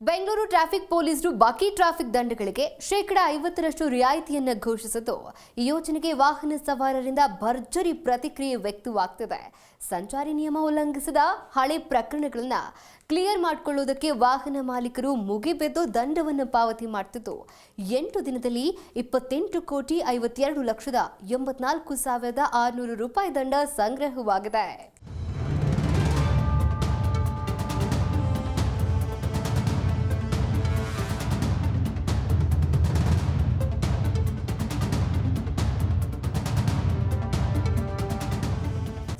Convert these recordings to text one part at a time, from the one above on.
Bengaluru traffic ಪೊಲೀಸರು ಬಾಕಿ traffic ದಂಡಗಳಿಗೆ ಶೇಕಡಾ 50ರಷ್ಟು ರಿಯಾಯಿತಿಯನ್ನು ಘೋಷಿಸಿದ್ದು ಈ ಯೋಜನೆಗೆ ವಾಹನ ಸವಾರರಿಂದ ಭರ್ಜರಿ ಪ್ರತಿಕ್ರಿಯೆ ವ್ಯಕ್ತವಾಗ್ತಿದೆ. ಸಂಚಾರಿ ನಿಯಮ ಉಲ್ಲಂಘಿಸಿದ ಹಳೆ ಪ್ರಕರಣಗಳನ್ನು ಕ್ಲಿಯರ್ ಮಾಡಿಕೊಳ್ಳುವುದಕ್ಕೆ ವಾಹನ ಮಾಲೀಕರು ಮುಗಿಬಿದ್ದು ದಂಡವನ್ನು ಪಾವತಿ ಮಾಡುತ್ತಿದ್ದು 8 ದಿನದಲ್ಲಿ 28,52,84,600 ರೂಪಾಯಿ ದಂಡ ಸಂಗ್ರಹವಾಗಿದೆ.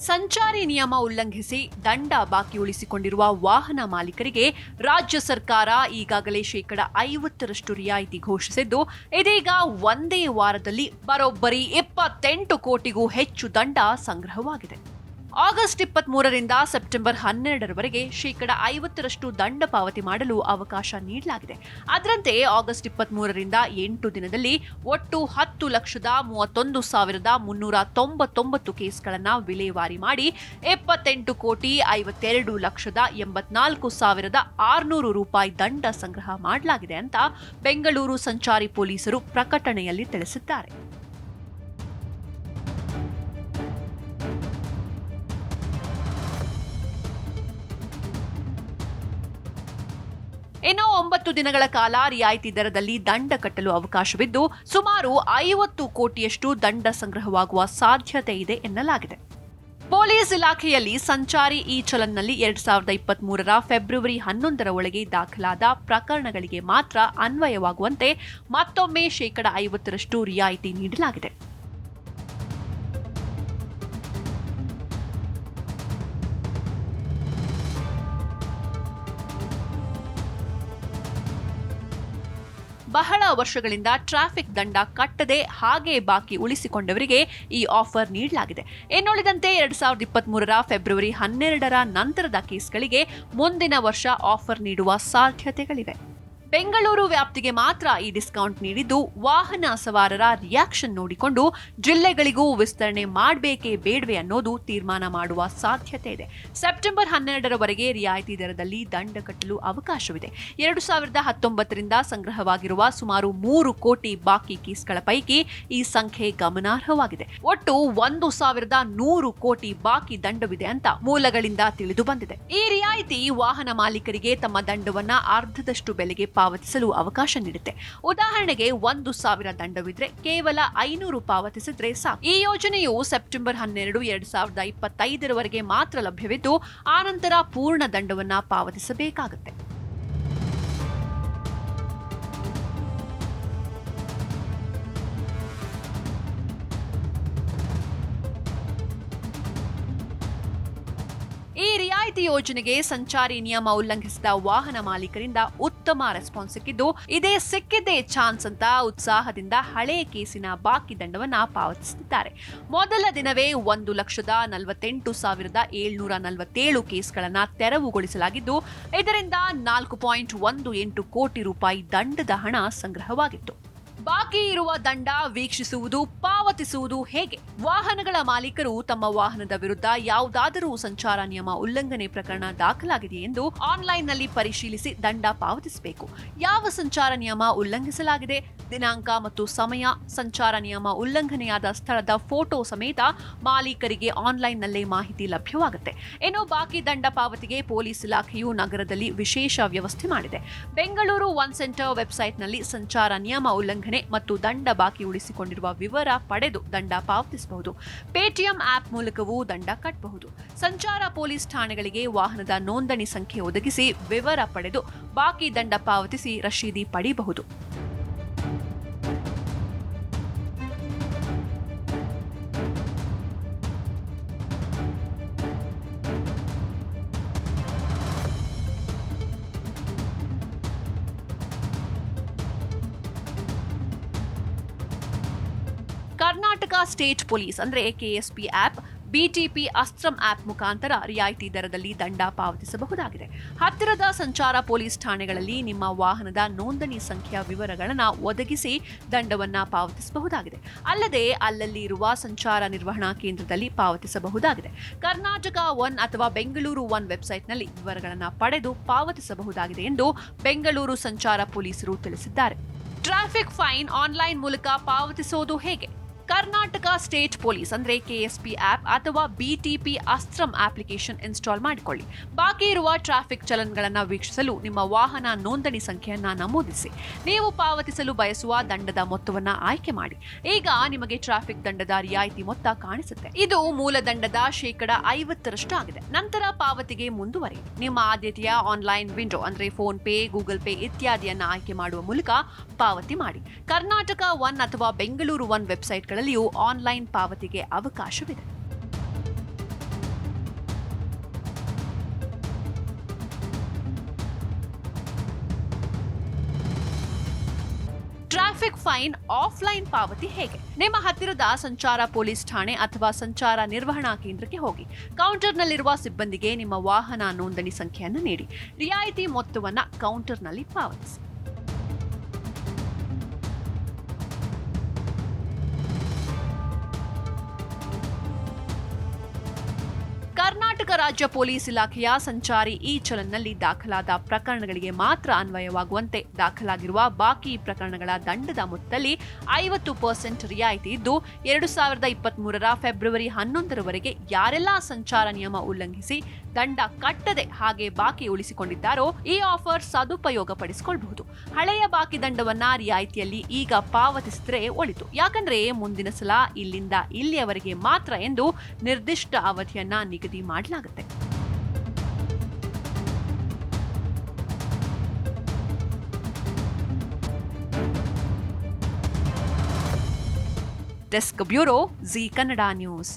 ಸಂಚಾರಿ ನಿಯಮ ಉಲ್ಲಂಘಿಸಿ ದಂಡ ಬಾಕಿ ಉಳಿಸಿಕೊಂಡಿರುವ ವಾಹನ ಮಾಲೀಕರಿಗೆ ರಾಜ್ಯ ಸರ್ಕಾರ ಈಗಾಗಲೇ ಶೇಕಡಾ 50ರಷ್ಟು ರಿಯಾಯಿತಿ ಘೋಷಿಸಿದ್ದು, ಇದೀಗ ಒಂದೇ ವಾರದಲ್ಲಿ ಬರೋಬ್ಬರಿ 28 ಕೋಟಿಗೂ ಹೆಚ್ಚು ದಂಡ ಸಂಗ್ರಹವಾಗಿದೆ. ಆಗಸ್ಟ್ 23ರಿಂದ ಸೆಪ್ಟೆಂಬರ್ 12ರವರೆಗೆ ಶೇಕಡಾ 50ರಷ್ಟು ದಂಡ ಪಾವತಿ ಮಾಡಲು ಅವಕಾಶ ನೀಡಲಾಗಿದೆ. ಅದರಂತೆ ಆಗಸ್ಟ್ 23ರಿಂದ 8 ದಿನದಲ್ಲಿ ಒಟ್ಟು 10,31,399 ಕೇಸ್ಗಳನ್ನು ವಿಲೇವಾರಿ ಮಾಡಿ 28,52,84,600 ರೂಪಾಯಿ ದಂಡ ಸಂಗ್ರಹ ಮಾಡಲಾಗಿದೆ ಅಂತ ಬೆಂಗಳೂರು ಸಂಚಾರಿ ಪೊಲೀಸರು ಪ್ರಕಟಣೆಯಲ್ಲಿ ತಿಳಿಸಿದ್ದಾರೆ. ಇನ್ನು 9 ದಿನಗಳ ಕಾಲ ರಿಯಾಯಿತಿ ದರದಲ್ಲಿ ದಂಡ ಕಟ್ಟಲು ಅವಕಾಶವಿದ್ದು ಸುಮಾರು 50 ಕೋಟಿಯಷ್ಟು ದಂಡ ಸಂಗ್ರಹವಾಗುವ ಸಾಧ್ಯತೆ ಇದೆ ಎನ್ನಲಾಗಿದೆ. ಪೊಲೀಸ್ ಇಲಾಖೆಯಲ್ಲಿ ಸಂಚಾರಿ ಇ-ಚಲನ್ನಲ್ಲಿ 2023ರ ಫೆಬ್ರವರಿ 11ರ ಒಳಗೆ ದಾಖಲಾದ ಪ್ರಕರಣಗಳಿಗೆ ಮಾತ್ರ ಅನ್ವಯವಾಗುವಂತೆ ಮತ್ತೊಮ್ಮೆ ಶೇಕಡಾ 50ರಷ್ಟು ರಿಯಾಯಿತಿ ನೀಡಲಾಗಿದೆ. ಬಹಳ ವರ್ಷಗಳಿಂದ ಟ್ರಾಫಿಕ್ ದಂಡ ಕಟ್ಟದೆ ಹಾಗೆ ಬಾಕಿ ಉಳಿಸಿಕೊಂಡವರಿಗೆ ಈ ಆಫರ್ ನೀಡಲಾಗಿದೆ. ಇನ್ನುಳಿದಂತೆ 2023ರ ಫೆಬ್ರವರಿ 12ರ ನಂತರದ ಕೇಸ್ಗಳಿಗೆ ಮುಂದಿನ ವರ್ಷ ಆಫರ್ ನೀಡುವ ಸಾಧ್ಯತೆಗಳಿವೆ. ಬೆಂಗಳೂರು ವ್ಯಾಪ್ತಿಗೆ ಮಾತ್ರ ಈ ಡಿಸ್ಕೌಂಟ್ ನೀಡಿದ್ದು, ವಾಹನ ಸವಾರರ ರಿಯಾಕ್ಷನ್ ನೋಡಿಕೊಂಡು ಜಿಲ್ಲೆಗಳಿಗೂ ವಿಸ್ತರಣೆ ಮಾಡಬೇಕೇ ಬೇಡವೆ ಅನ್ನೋದು ತೀರ್ಮಾನ ಮಾಡುವ ಸಾಧ್ಯತೆ ಇದೆ. ಸೆಪ್ಟೆಂಬರ್ 12ರವರೆಗೆ ರಿಯಾಯಿತಿ ದರದಲ್ಲಿ ದಂಡ ಕಟ್ಟಲು ಅವಕಾಶವಿದೆ. 2019ರಿಂದ ಸಂಗ್ರಹವಾಗಿರುವ ಸುಮಾರು 3 ಕೋಟಿ ಬಾಕಿ ಕೇಸ್ಗಳ ಪೈಕಿ ಈ ಸಂಖ್ಯೆ ಗಮನಾರ್ಹವಾಗಿದೆ. ಒಟ್ಟು 1,100 ಕೋಟಿ ಬಾಕಿ ದಂಡವಿದೆ ಅಂತ ಮೂಲಗಳಿಂದ ತಿಳಿದು ಬಂದಿದೆ. ಈ ರಿಯಾಯಿತಿ ವಾಹನ ಮಾಲೀಕರಿಗೆ ತಮ್ಮ ದಂಡವನ್ನ ಅರ್ಧದಷ್ಟು ಬೆಲೆಗೆ ಪಾವತಿಸಲು ಅವಕಾಶ ನೀಡುತ್ತೆ. ಉದಾಹರಣೆಗೆ 1,000 ದಂಡವಿದ್ರೆ ಕೇವಲ 500 ಪಾವತಿಸಿದ್ರೆ ಸಾಕು. ಈ ಯೋಜನೆಯು ಸೆಪ್ಟೆಂಬರ್ 12, 2025ರವರೆಗೆ ಮಾತ್ರ ಲಭ್ಯವಿದ್ದು, ಆನಂತರ ಪೂರ್ಣ ದಂಡವನ್ನ ಪಾವತಿಸಬೇಕಾಗುತ್ತೆ. ಈ ರಿಯಾಯಿತಿ ಯೋಜನೆಗೆ ಸಂಚಾರಿ ನಿಯಮ ಉಲ್ಲಂಘಿಸಿದ ವಾಹನ ಮಾಲೀಕರಿಂದ ಉತ್ತಮ ರೆಸ್ಪಾನ್ಸ್ ಸಿಕ್ಕಿದ್ದು, ಇದೇ ಸಿಕ್ಕಿದ್ದೇ ಚಾನ್ಸ್ ಅಂತ ಉತ್ಸಾಹದಿಂದ ಹಳೆ ಕೇಸಿನ ಬಾಕಿ ದಂಡವನ್ನ ಪಾವತಿಸುತ್ತಿದ್ದಾರೆ. ಮೊದಲ ದಿನವೇ 1,48,747 ಕೇಸ್ಗಳನ್ನ ತೆರವುಗೊಳಿಸಲಾಗಿದ್ದು, ಇದರಿಂದ 4.18 ಕೋಟಿ ರೂಪಾಯಿ ದಂಡದ ಹಣ ಸಂಗ್ರಹವಾಗಿತ್ತು. ಬಾಕಿ ಇರುವ ದಂಡ ವೀಕ್ಷಿಸುವುದು, ಪಾವತಿಸುವುದು ಹೇಗೆ? ವಾಹನಗಳ ಮಾಲೀಕರು ತಮ್ಮ ವಾಹನದ ವಿರುದ್ಧ ಯಾವುದಾದರೂ ಸಂಚಾರ ನಿಯಮ ಉಲ್ಲಂಘನೆ ಪ್ರಕರಣ ದಾಖಲಾಗಿದೆ ಎಂದು ಆನ್ಲೈನ್ನಲ್ಲಿ ಪರಿಶೀಲಿಸಿ ದಂಡ ಪಾವತಿಸಬೇಕು. ಯಾವ ಸಂಚಾರ ನಿಯಮ ಉಲ್ಲಂಘಿಸಲಾಗಿದೆ, ದಿನಾಂಕ ಮತ್ತು ಸಮಯ, ಸಂಚಾರ ನಿಯಮ ಉಲ್ಲಂಘನೆಯಾದ ಸ್ಥಳದ ಫೋಟೋ ಸಮೇತ ಮಾಲೀಕರಿಗೆ ಆನ್ಲೈನ್ನಲ್ಲೇ ಮಾಹಿತಿ ಲಭ್ಯವಾಗುತ್ತೆ. ಇನ್ನು ಬಾಕಿ ದಂಡ ಪಾವತಿಗೆ ಪೊಲೀಸ್ ಇಲಾಖೆಯು ನಗರದಲ್ಲಿ ವಿಶೇಷ ವ್ಯವಸ್ಥೆ ಮಾಡಿದೆ. ಬೆಂಗಳೂರು ಒನ್ ಸೆಂಟರ್ ವೆಬ್ಸೈಟ್ನಲ್ಲಿ ಸಂಚಾರ ನಿಯಮ ಉಲ್ಲಂಘನೆ ಮತ್ತು ದಂಡ ಬಾಕಿ ಉಳಿಸಿಕೊಂಡಿರುವ ವಿವರ ಪಡೆದು ದಂಡ ಪಾವತಿಸಬಹುದು. ಪೇಟಿಎಂ ಆಪ್ ಮೂಲಕವೂ ದಂಡ ಕಟ್ಟಬಹುದು. ಸಂಚಾರ ಪೊಲೀಸ್ ಠಾಣೆಗಳಿಗೆ ವಾಹನದ ನೋಂದಣಿ ಸಂಖ್ಯೆ ಒದಗಿಸಿ ವಿವರ ಪಡೆದು ಬಾಕಿ ದಂಡ ಪಾವತಿಸಿ ರಶೀದಿ ಪಡೆಯಬಹುದು. ಕರ್ನಾಟಕ ಸ್ಟೇಟ್ ಪೊಲೀಸ್ ಅಂದ್ರೆ KSP app BTP Astram app ಮುಖಾಂತರ ರಿಯಾಯಿತಿ ದರದಲ್ಲಿ ದಂಡ ಪಾವತಿಸಬಹುದಾಗಿದೆ. ಹತ್ತಿರದ ಸಂಚಾರ ಪೊಲೀಸ್ ಠಾಣೆಗಳಲ್ಲಿ ನಿಮ್ಮ ವಾಹನದ ನೋಂದಣಿ ಸಂಖ್ಯೆಯ ವಿವರಗಳನ್ನು ಒದಗಿಸಿ ದಂಡವನ್ನ ಪಾವತಿಸಬಹುದಾಗಿದೆ. ಅಲ್ಲದೆ ಅಲ್ಲಲ್ಲಿ ಇರುವ ಸಂಚಾರ ನಿರ್ವಹಣಾ ಕೇಂದ್ರದಲ್ಲಿ ಪಾವತಿಸಬಹುದಾಗಿದೆ. ಕರ್ನಾಟಕ ಒನ್ ಅಥವಾ ಬೆಂಗಳೂರು ಒನ್ ವೆಬ್ಸೈಟ್ನಲ್ಲಿ ವಿವರಗಳನ್ನು ಪಡೆದು ಪಾವತಿಸಬಹುದಾಗಿದೆ ಎಂದು ಬೆಂಗಳೂರು ಸಂಚಾರ ಪೊಲೀಸರು ತಿಳಿಸಿದ್ದಾರೆ. ಟ್ರಾಫಿಕ್ ಫೈನ್ ಆನ್ಲೈನ್ ಮೂಲಕ ಪಾವತಿಸೋದು ಹೇಗೆ? ಕರ್ನಾಟಕ ಸ್ಟೇಟ್ ಪೊಲೀಸ್ ಅಂದ್ರೆ KSP ಆಪ್ ಅಥವಾ BTP ಅಸ್ತ್ರಂ ಅಪ್ಲಿಕೇಶನ್ ಇನ್ಸ್ಟಾಲ್ ಮಾಡಿಕೊಳ್ಳಿ. ಬಾಕಿ ಇರುವ ಟ್ರಾಫಿಕ್ ಚಲನ್ಗಳನ್ನು ವೀಕ್ಷಿಸಲು ನಿಮ್ಮ ವಾಹನ ನೋಂದಣಿ ಸಂಖ್ಯೆಯನ್ನ ನಮೂದಿಸಿ. ನೀವು ಪಾವತಿಸಲು ಬಯಸುವ ದಂಡದ ಮೊತ್ತವನ್ನ ಆಯ್ಕೆ ಮಾಡಿ. ಈಗ ನಿಮಗೆ ಟ್ರಾಫಿಕ್ ದಂಡದ ರಿಯಾಯಿತಿ ಮೊತ್ತ ಕಾಣಿಸುತ್ತೆ. ಇದು ಮೂಲ ದಂಡದ 50% ಆಗಿದೆ. ನಂತರ ಪಾವತಿಗೆ ಮುಂದುವರಿ. ನಿಮ್ಮ ಆದ್ಯತೆಯ ಆನ್ಲೈನ್ ವಿಂಡೋ ಅಂದ್ರೆ ಫೋನ್ ಪೇ, ಗೂಗಲ್ ಪೇ ಇತ್ಯಾದಿಯನ್ನ ಆಯ್ಕೆ ಮಾಡುವ ಮೂಲಕ ಪಾವತಿ ಮಾಡಿ. ಕರ್ನಾಟಕ ಒನ್ ಅಥವಾ ಬೆಂಗಳೂರು ಒನ್ ವೆಬ್ಸೈಟ್ಗಳಲ್ಲಿ ಆನ್ಲೈನ್ ಪಾವತಿಗೆ ಅವಕಾಶವಿದೆ. ಟ್ರಾಫಿಕ್ ಫೈನ್ ಆಫ್ಲೈನ್ ಪಾವತಿ ಹೇಗೆ? ನಿಮ್ಮ ಹತ್ತಿರದ ಸಂಚಾರ ಪೊಲೀಸ್ ಠಾಣೆ ಅಥವಾ ಸಂಚಾರ ನಿರ್ವಹಣಾ ಕೇಂದ್ರಕ್ಕೆ ಹೋಗಿ. ಕೌಂಟರ್ನಲ್ಲಿರುವ ಸಿಬ್ಬಂದಿಗೆ ನಿಮ್ಮ ವಾಹನ ನೋಂದಣಿ ಸಂಖ್ಯೆಯನ್ನು ನೀಡಿ. ರಿಯಾಯಿತಿ ಮೊತ್ತವನ್ನು ಕೌಂಟರ್ನಲ್ಲಿ ಪಾವತಿಸಿ. ಕರ್ನಾಟಕ ರಾಜ್ಯ ಪೊಲೀಸ್ ಇಲಾಖೆಯ ಸಂಚಾರಿ ಚಲನ್ನಲ್ಲಿ ದಾಖಲಾದ ಪ್ರಕರಣಗಳಿಗೆ ಮಾತ್ರ ಅನ್ವಯವಾಗುವಂತೆ ದಾಖಲಾಗಿರುವ ಬಾಕಿ ಪ್ರಕರಣಗಳ ದಂಡದ ಮೊತ್ತದಲ್ಲಿ 50% ರಿಯಾಯಿತಿ ಇದ್ದು 2023 ಫೆಬ್ರವರಿ 11ರವರೆಗೆ ಯಾರೆಲ್ಲ ಸಂಚಾರ ನಿಯಮ ಉಲ್ಲಂಘಿಸಿ ದಂಡ ಕಟ್ಟದೆ ಹಾಗೆ ಬಾಕಿ ಉಳಿಸಿಕೊಂಡಿದ್ದಾರೋ ಈ ಆಫರ್ ಸದುಪಯೋಗ ಪಡಿಸಿಕೊಳ್ಳಬಹುದು. ಹಳೆಯ ಬಾಕಿ ದಂಡವನ್ನ ರಿಯಾಯಿತಿಯಲ್ಲಿ ಈಗ ಪಾವತಿಸಿದ್ರೆ ಒಳಿತು. ಯಾಕಂದ್ರೆ ಮುಂದಿನ ಸಲ ಇಲ್ಲಿಂದ ಇಲ್ಲಿಯವರೆಗೆ ಮಾತ್ರ ಎಂದು ನಿರ್ದಿಷ್ಟ ಅವಧಿಯನ್ನ ನಿಗದಿ ಮಾಡಲಾಗುತ್ತೆ. Desk bureau, G Kannada news.